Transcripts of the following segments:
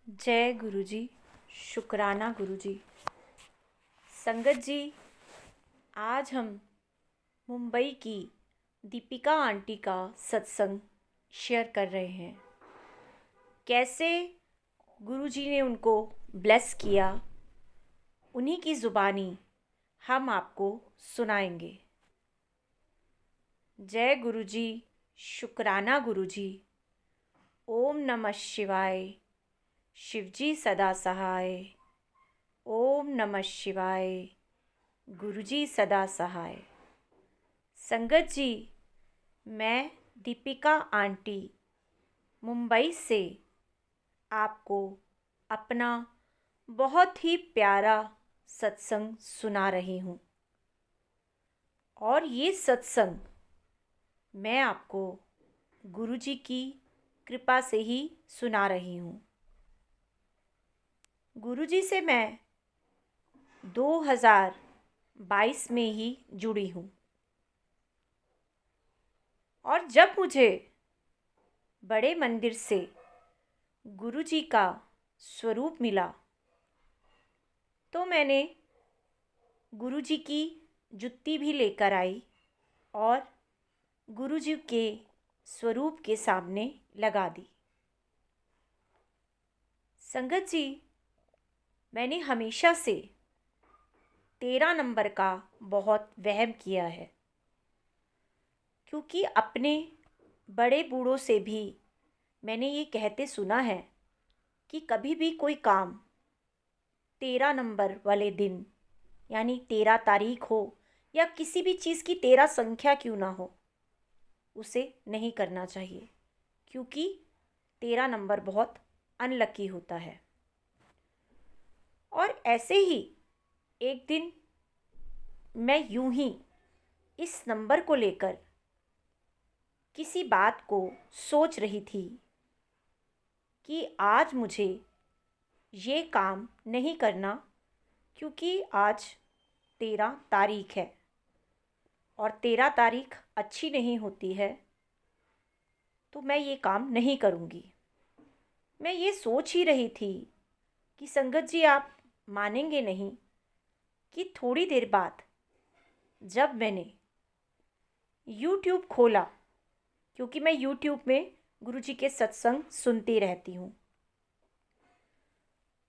जय गुरु जी। शुक्राना गुरु जी। संगत जी, आज हम मुंबई की दीपिका आंटी का सत्संग शेयर कर रहे हैं। कैसे गुरु जी ने उनको ब्लेस किया, उन्हीं की ज़ुबानी हम आपको सुनाएंगे। जय गुरु जी। शुक्राना गुरु जी। ओम नमः शिवाय। शिवजी सदा सहाय। ओम नमः शिवाय। गुरुजी सदा सहाय। संगत जी, मैं दीपिका आंटी मुंबई से आपको अपना बहुत ही प्यारा सत्संग सुना रही हूँ। और ये सत्संग मैं आपको गुरुजी की कृपा से ही सुना रही हूँ। गुरुजी से मैं 2022 में ही जुड़ी हूँ। और जब मुझे बड़े मंदिर से गुरुजी का स्वरूप मिला तो मैंने गुरुजी की जुत्ती भी लेकर आई और गुरुजी के स्वरूप के सामने लगा दी। संगत जी, मैंने हमेशा से 13 नंबर का बहुत वहम किया है, क्योंकि अपने बड़े बूढ़ों से भी मैंने ये कहते सुना है कि कभी भी कोई काम 13 नंबर वाले दिन, यानी 13 तारीख हो या किसी भी चीज़ की 13 संख्या क्यों ना हो, उसे नहीं करना चाहिए, क्योंकि 13 नंबर बहुत अनलकी होता है। और ऐसे ही एक दिन मैं यूं ही इस नंबर को लेकर किसी बात को सोच रही थी कि आज मुझे ये काम नहीं करना, क्योंकि आज 13 तारीख है और 13 तारीख अच्छी नहीं होती है, तो मैं ये काम नहीं करूँगी। मैं ये सोच ही रही थी कि संगत जी, आप मानेंगे नहीं कि थोड़ी देर बाद जब मैंने YouTube खोला, क्योंकि मैं YouTube में गुरुजी के सत्संग सुनती रहती हूँ,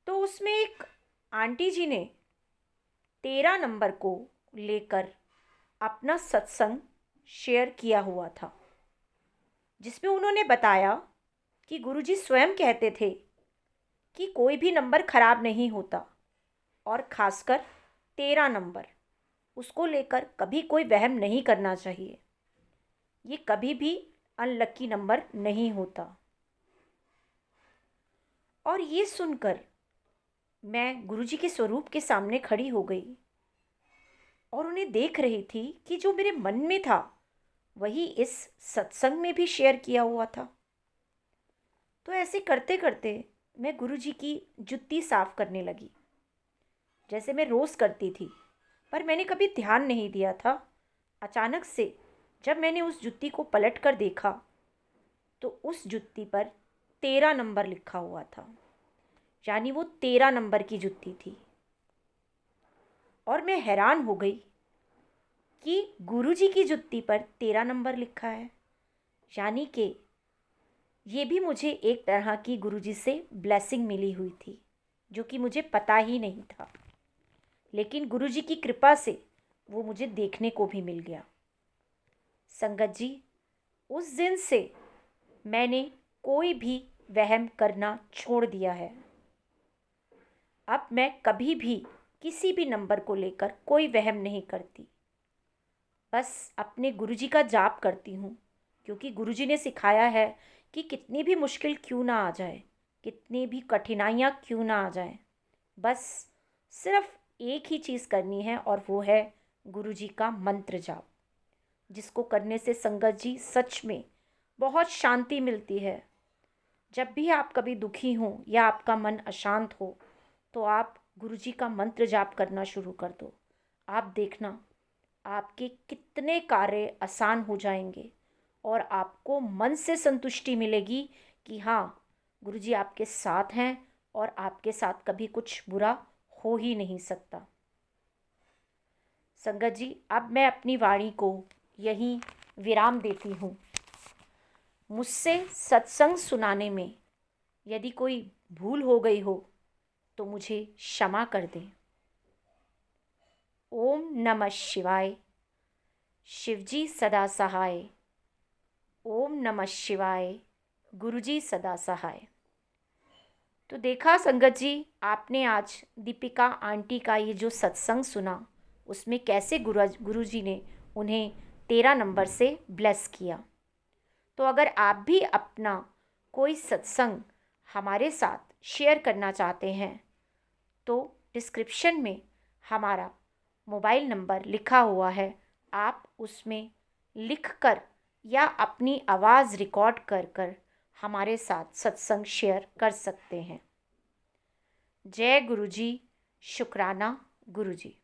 तो उसमें एक आंटी जी ने 13 नंबर को लेकर अपना सत्संग शेयर किया हुआ था, जिसमें उन्होंने बताया कि गुरुजी स्वयं कहते थे कि कोई भी नंबर खराब नहीं होता, और ख़ासकर 13 नंबर, उसको लेकर कभी कोई वहम नहीं करना चाहिए। ये कभी भी अनलकी नंबर नहीं होता। और ये सुनकर मैं गुरुजी के स्वरूप के सामने खड़ी हो गई और उन्हें देख रही थी कि जो मेरे मन में था वही इस सत्संग में भी शेयर किया हुआ था। तो ऐसे करते करते मैं गुरुजी की जुत्ती साफ करने लगी, जैसे मैं रोज़ करती थी, पर मैंने कभी ध्यान नहीं दिया था। अचानक से जब मैंने उस जुत्ती को पलट कर देखा तो उस जुत्ती पर 13 नंबर लिखा हुआ था, यानी वो 13 नंबर की जुत्ती थी। और मैं हैरान हो गई कि गुरुजी की जुत्ती पर 13 नंबर लिखा है, यानी कि ये भी मुझे एक तरह की गुरुजी से ब्लेसिंग मिली हुई थी, जो कि मुझे पता ही नहीं था। लेकिन गुरुजी की कृपा से वो मुझे देखने को भी मिल गया। संगत जी, उस दिन से मैंने कोई भी वहम करना छोड़ दिया है। अब मैं कभी भी किसी भी नंबर को लेकर कोई वहम नहीं करती, बस अपने गुरुजी का जाप करती हूँ, क्योंकि गुरुजी ने सिखाया है कि कितनी भी मुश्किल क्यों ना आ जाए, कितनी भी कठिनाइयाँ क्यों ना आ जाए, बस सिर्फ एक ही चीज़ करनी है, और वो है गुरुजी का मंत्र जाप, जिसको करने से संगत जी सच में बहुत शांति मिलती है। जब भी आप कभी दुखी हों या आपका मन अशांत हो, तो आप गुरुजी का मंत्र जाप करना शुरू कर दो। आप देखना, आपके कितने कार्य आसान हो जाएंगे और आपको मन से संतुष्टि मिलेगी कि हाँ, गुरुजी आपके साथ हैं और आपके साथ कभी कुछ बुरा हो ही नहीं सकता। संगत जी, अब मैं अपनी वाणी को यहीं विराम देती हूँ। मुझसे सत्संग सुनाने में यदि कोई भूल हो गई हो तो मुझे क्षमा कर दें। ओम नमः शिवाय। शिवजी सदा सहाय। ओम नमः शिवाय। गुरुजी सदा सहाय। तो देखा संगत जी, आपने आज दीपिका आंटी का ये जो सत्संग सुना, उसमें कैसे गुरुजी ने उन्हें 13 नंबर से ब्लेस किया। तो अगर आप भी अपना कोई सत्संग हमारे साथ शेयर करना चाहते हैं तो डिस्क्रिप्शन में हमारा मोबाइल नंबर लिखा हुआ है, आप उसमें लिखकर या अपनी आवाज़ रिकॉर्ड कर कर हमारे साथ सत्संग शेयर कर सकते हैं। जय गुरुजी। शुक्राना गुरुजी।